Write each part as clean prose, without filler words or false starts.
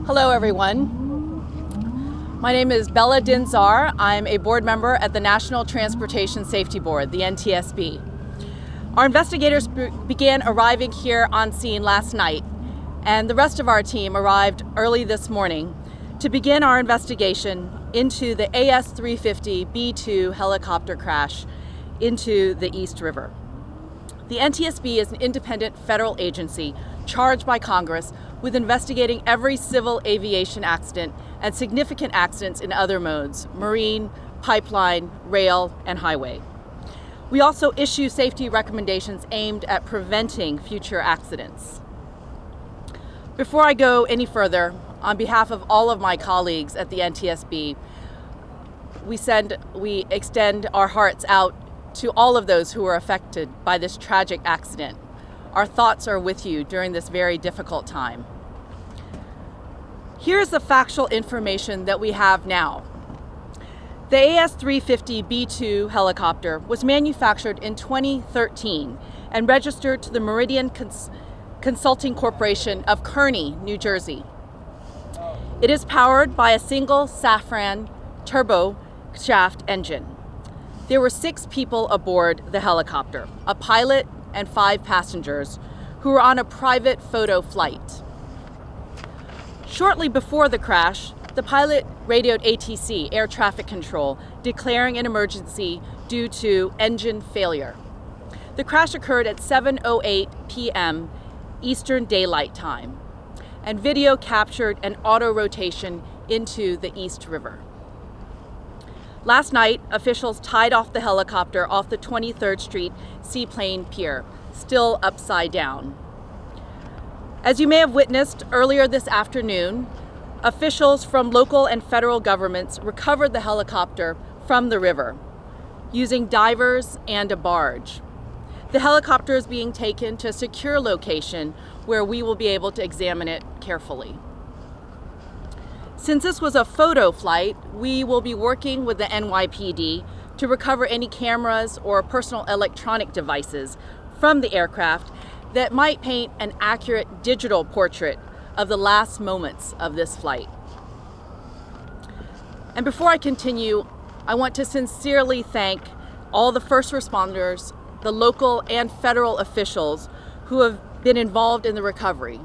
Hello everyone. My name is Bella Dinh-Zarr. I'm a board member at the National Transportation Safety Board, the NTSB. Our investigators began arriving here on scene last night, and the rest of our team arrived early this morning to begin our investigation into the AS-350B2 helicopter crash into the East River. The NTSB is an independent federal agency charged by Congress with investigating every civil aviation accident and significant accidents in other modes: marine, pipeline, rail, and highway. We also issue safety recommendations aimed at preventing future accidents. Before I go any further, on behalf of all of my colleagues at the NTSB, we extend our hearts out to all of those who were affected by this tragic accident. Our thoughts are with you during this very difficult time. Here's the factual information that we have now. The AS-350B2 helicopter was manufactured in 2013 and registered to the Meridian Consulting Corporation of Kearney, New Jersey. It is powered by a single Safran turboshaft engine. There were 6 people aboard the helicopter, a pilot and 5 passengers, who were on a private photo flight. Shortly before the crash, the pilot radioed ATC, air traffic control, declaring an emergency due to engine failure. The crash occurred at 7:08 p.m. Eastern Daylight Time, and video captured an auto rotation into the East River. Last night, officials tied off the helicopter off the 23rd Street Seaplane Pier, still upside down. As you may have witnessed earlier this afternoon, officials from local and federal governments recovered the helicopter from the river using divers and a barge. The helicopter is being taken to a secure location where we will be able to examine it carefully. Since this was a photo flight, we will be working with the NYPD to recover any cameras or personal electronic devices from the aircraft that might paint an accurate digital portrait of the last moments of this flight. And before I continue, I want to sincerely thank all the first responders, the local and federal officials who have been involved in the recovery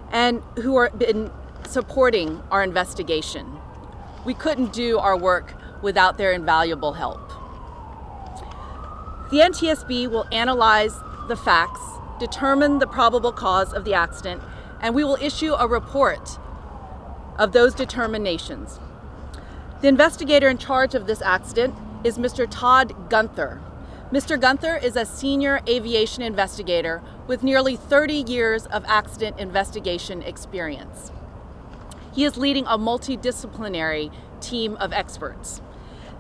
and who have been supporting our investigation. We couldn't do our work without their invaluable help. The NTSB will analyze the facts, determine the probable cause of the accident, and we will issue a report of those determinations. The investigator in charge of this accident is Mr. Todd Gunther. Mr. Gunther is a senior aviation investigator with nearly 30 years of accident investigation experience. He is leading a multidisciplinary team of experts.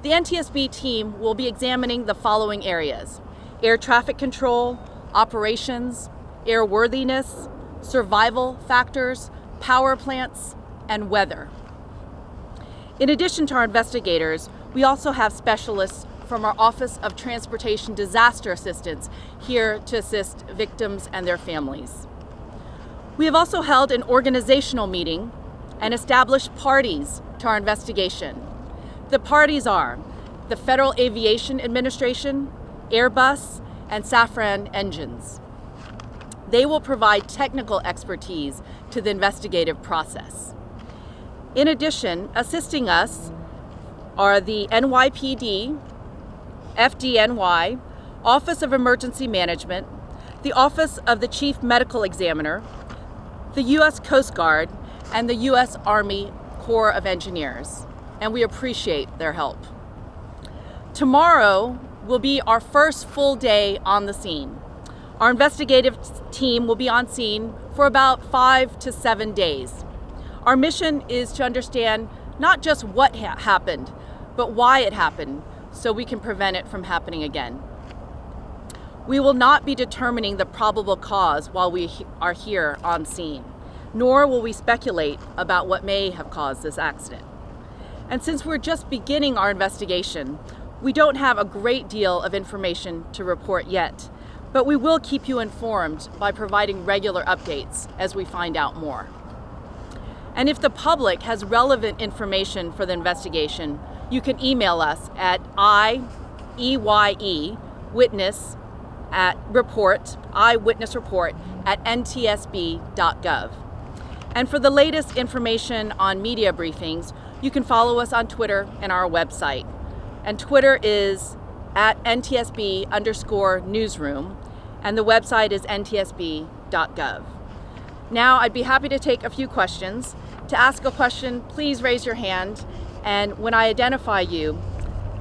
The NTSB team will be examining the following areas: air traffic control, operations, airworthiness, survival factors, power plants, and weather. In addition to our investigators, we also have specialists from our Office of Transportation Disaster Assistance here to assist victims and their families. We have also held an organizational meeting and established parties to our investigation. The parties are the Federal Aviation Administration, Airbus, and Safran Engines. They will provide technical expertise to the investigative process. In addition, assisting us are the NYPD, FDNY, Office of Emergency Management, the Office of the Chief Medical Examiner, the U.S. Coast Guard, and the U.S. Army Corps of Engineers, and we appreciate their help. Tomorrow will be our first full day on the scene. Our investigative team will be on scene for about 5 to 7 days. Our mission is to understand not just what happened, but why it happened, so we can prevent it from happening again. We will not be determining the probable cause while we are here on scene, nor will we speculate about what may have caused this accident. And since we're just beginning our investigation, we don't have a great deal of information to report yet, but we will keep you informed by providing regular updates as we find out more. And if the public has relevant information for the investigation, you can email us at eyewitness report at ntsb.gov. And for the latest information on media briefings, you can follow us on Twitter and our website. And Twitter is at NTSB_newsroom, and the website is ntsb.gov. Now, I'd be happy to take a few questions. To ask a question, please raise your hand, and when I identify you,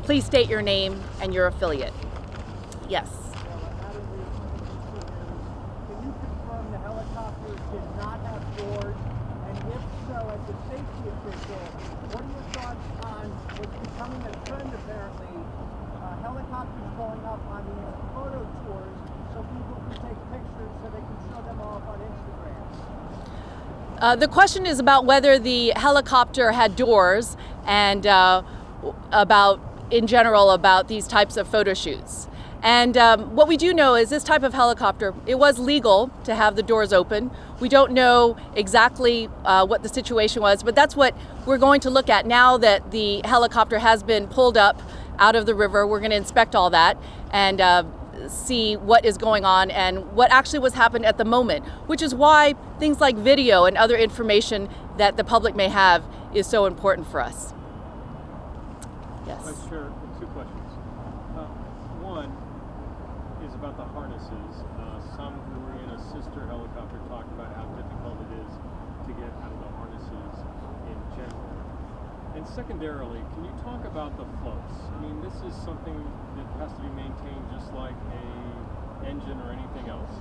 please state your name and your affiliate. Yes. Can you confirm the helicopter did not have doors? And if so, as a safety official, what are your thoughts on what's becoming a trend apparently, helicopters going up on these photo tours so people can take pictures so they can show them off on Instagram? The question is about whether the helicopter had doors and in general about these types of photo shoots. And what we do know is this type of helicopter, it was legal to have the doors open. We don't know exactly what the situation was, but that's what we're going to look at now that the helicopter has been pulled up out of the river. We're going to inspect all that and see what is going on and what actually was happening at the moment, which is why things like video and other information that the public may have is so important for us. Yes. Sure. Two questions. One is about the harnesses. Some who were in a sister helicopter talked about how difficult it is to get out of the harnesses in general. And secondarily, can you talk about the floats? I mean, this is something that has to be maintained just like a engine or anything else.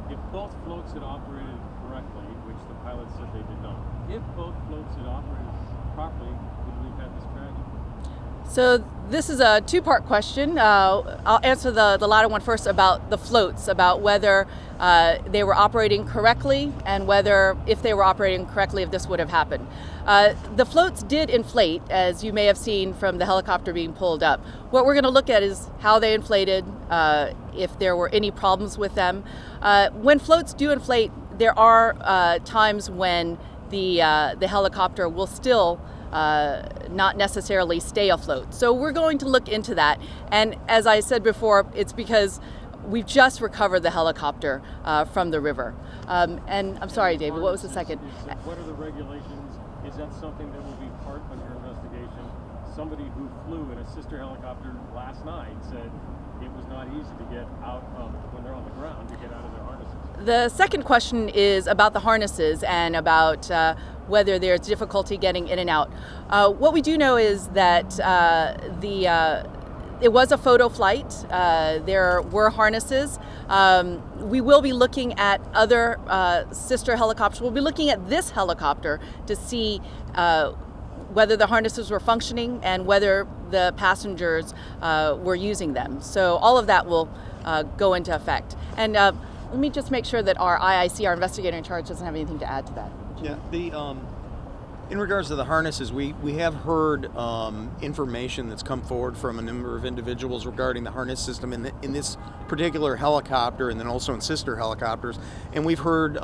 If both floats had operated correctly, which the pilot said they did not, if both floats had operated properly, would we have had this tragedy? So this is a two-part question. I'll answer the latter one first about the floats, about whether they were operating correctly and whether, if they were operating correctly, if this would have happened. The floats did inflate, as you may have seen from the helicopter being pulled up. What we're going to look at is how they inflated, if there were any problems with them. When floats do inflate, there are times when the helicopter will still not necessarily stay afloat. So we're going to look into that. And as I said before, it's because we've just recovered the helicopter from the river. And I'm sorry, David, what was the second? What are the regulations? Is that something that will be part of your investigation? Somebody who flew in a sister helicopter last night said it was not easy to get out of, when they're on the ground, to get out of their harnesses. The second question is about the harnesses and about whether there's difficulty getting in and out. What we do know is that it was a photo flight. There were harnesses. We will be looking at other sister helicopters. We'll be looking at this helicopter to see whether the harnesses were functioning and whether the passengers were using them. So all of that will go into effect. And let me just make sure that our IIC, our investigator in charge, doesn't have anything to add to that. Yeah, in regards to the harnesses, we have heard information that's come forward from a number of individuals regarding the harness system in this particular helicopter, and then also in sister helicopters. And we've heard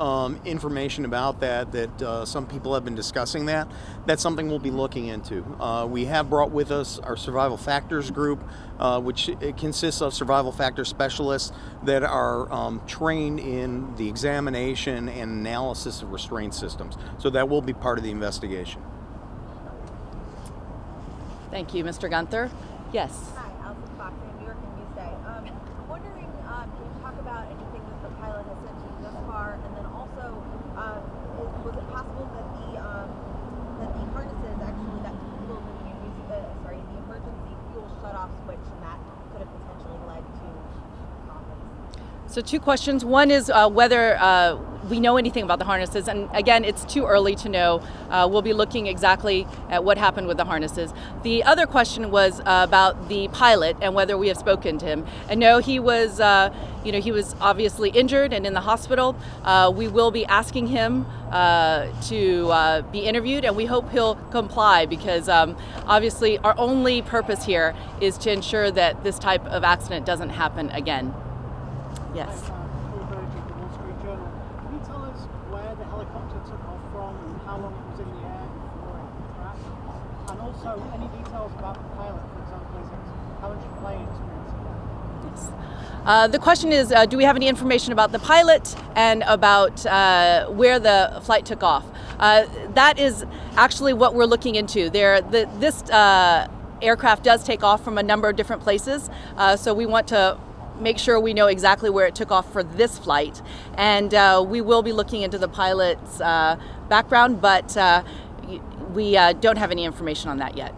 information about that some people have been discussing that. That's something we'll be looking into. We have brought with us our survival factors group, which it consists of survival factor specialists that are trained in the examination and analysis of restraint systems. So that will be part of the investigation. Thank you, Mr. Gunther. Yes. Hi, Alison Fox in New York Newsday. I'm wondering, can you talk about anything that the pilot has said to you thus far, and then also, was it possible that the harnesses actually got tangled in the emergency fuel shutoff switch, and that could have potentially led to problems? So two questions. One is whether we know anything about the harnesses. And again, it's too early to know. We'll be looking exactly at what happened with the harnesses. The other question was about the pilot and whether we have spoken to him. And no, he was obviously injured and in the hospital. We will be asking him to be interviewed, and we hope he'll comply because obviously our only purpose here is to ensure that this type of accident doesn't happen again. Yes. Can you tell us where the helicopter took off from and how long it was in the air before it crashed? And also, any details about the pilot, for example, how much flight experience he had? The question is, do we have any information about the pilot and about where the flight took off? That is actually what we're looking into. This aircraft does take off from a number of different places, so we want to make sure we know exactly where it took off for this flight. And we will be looking into the pilot's background, but we don't have any information on that yet.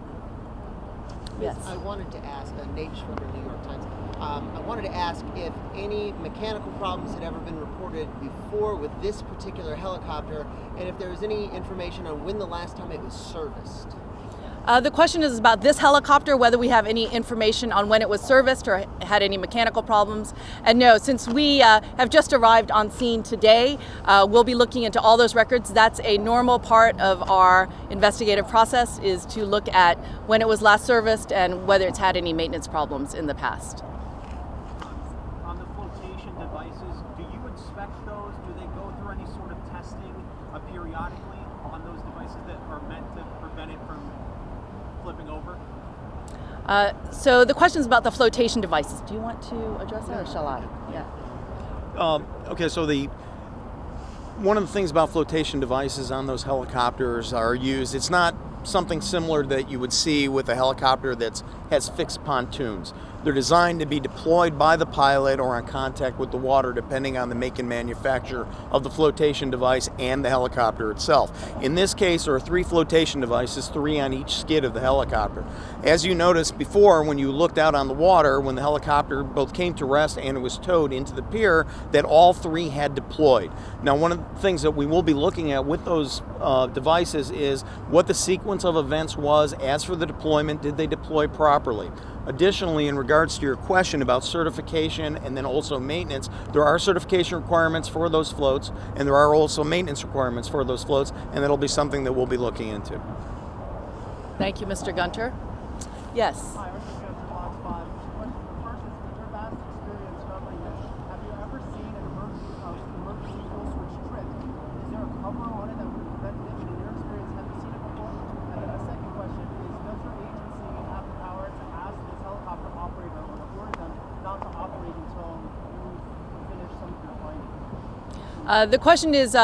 Yes. I wanted to ask, Nate Schroeder, New York Times. I wanted to ask if any mechanical problems had ever been reported before with this particular helicopter, and if there was any information on when the last time it was serviced. The question is about this helicopter, whether we have any information on when it was serviced or had any mechanical problems. And no, since we have just arrived on scene today, we'll be looking into all those records. That's a normal part of our investigative process, is to look at when it was last serviced and whether it's had any maintenance problems in the past. On the flotation devices, do you inspect those? Do they go through any sort of testing periodically on those devices that are meant to prevent it from flipping over? So the question is about the flotation devices. Do you want to address that, or shall I? Yeah. Okay, so one of the things about flotation devices on those helicopters are used, it's not something similar that you would see with a helicopter that has fixed pontoons. They're designed to be deployed by the pilot or on contact with the water, depending on the make and manufacture of the flotation device and the helicopter itself. In this case, there are 3 flotation devices, 3 on each skid of the helicopter. As you noticed before, when you looked out on the water, when the helicopter both came to rest and it was towed into the pier, that all 3 had deployed. Now, one of the things that we will be looking at with those devices is what the sequence of events was. As for the deployment, did they deploy properly? Additionally, in regards to your question about certification and then also maintenance, there are certification requirements for those floats, and there are also maintenance requirements for those floats, and that'll be something that we'll be looking into. Thank you, Mr. Gunter. Yes. Hi, I'm just going to Fox 5. First is, with your vast experience covering this, have you ever seen an emergency fuel switch trip? Is there a cover on it that would prevent it? In your experience, have you seen it before? And then the second question is, does your agency have the power to ask this helicopter operator or order them not to operate until you finish some of your findings? The question is,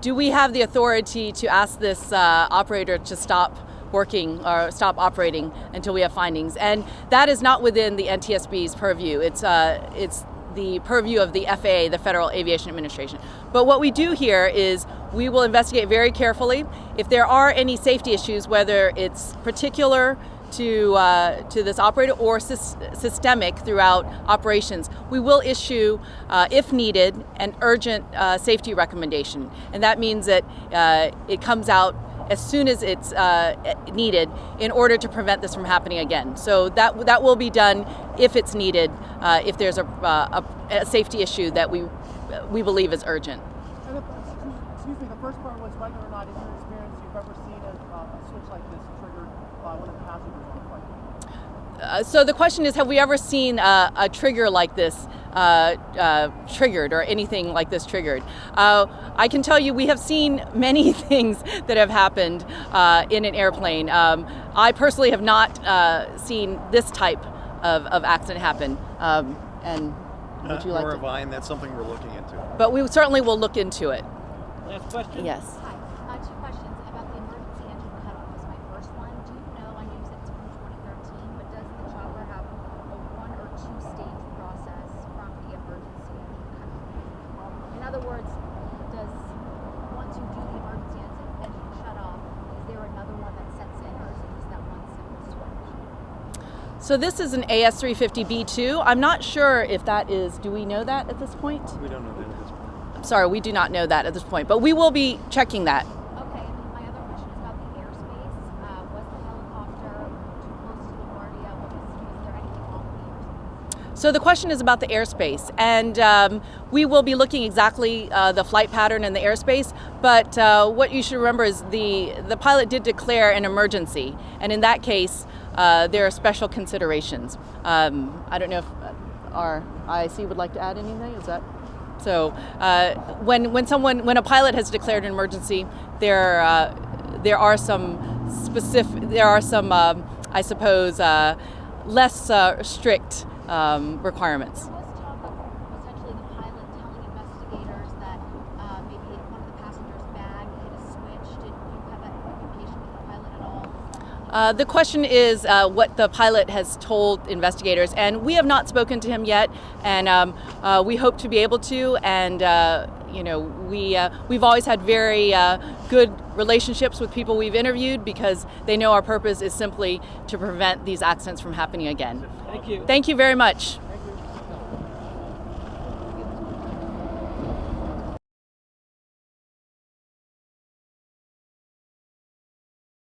do we have the authority to ask this operator to stop working or stop operating until we have findings? And that is not within the NTSB's purview. It's the purview of the FAA, the Federal Aviation Administration. But what we do here is we will investigate very carefully. If there are any safety issues, whether it's particular to this operator or systemic throughout operations, we will issue, if needed, an urgent safety recommendation. And that means that it comes out as soon as it's needed in order to prevent this from happening again. So that will be done if it's needed, if there's a safety issue that we believe is urgent. And excuse me, the first part was whether or not, in your experience, you've ever seen a switch like this triggered by one of the passengers on the flight. So the question is, have we ever seen a trigger like this triggered, or anything like this triggered? I can tell you we have seen many things that have happened in an airplane. I personally have not seen this type of accident happen. And would you like Nor to? have I, and that's something we're looking into. But we certainly will look into it. Last question? Yes. Hi. 2 questions about the emergency engine cutoff was my first one. Do you know, I know you said it's from 2013, but does the chopper have a 1 or 2 stage process from the emergency engine cutoff? In other words, once you do the emergency engine shut off, is there another one that sets in, or is it just that one simple switch? So this is an AS350B2. I'm not sure if that is, do we know that at this point? We don't know that at this point. I'm sorry, we do not know that at this point, but we will be checking that. Okay, and then my other question is about the airspace. Was the helicopter too close to LaGuardia? Was there anything wrong with the airspace? So the question is about the airspace, and we will be looking exactly the flight pattern and the airspace, but what you should remember is the pilot did declare an emergency, and in that case, there are special considerations. I don't know if our IIC would like to add anything, is that? So when a pilot has declared an emergency, there are some I suppose less strict requirements. There was talk of potentially the pilot telling investigators that maybe one of the passengers' bag hit a switch. Did you have that communication with the pilot at all? The question is what the pilot has told investigators, and we have not spoken to him yet, and we hope to be able to. And we've always had very good relationships with people we've interviewed because they know our purpose is simply to prevent these accidents from happening again. Thank you. Thank you very much.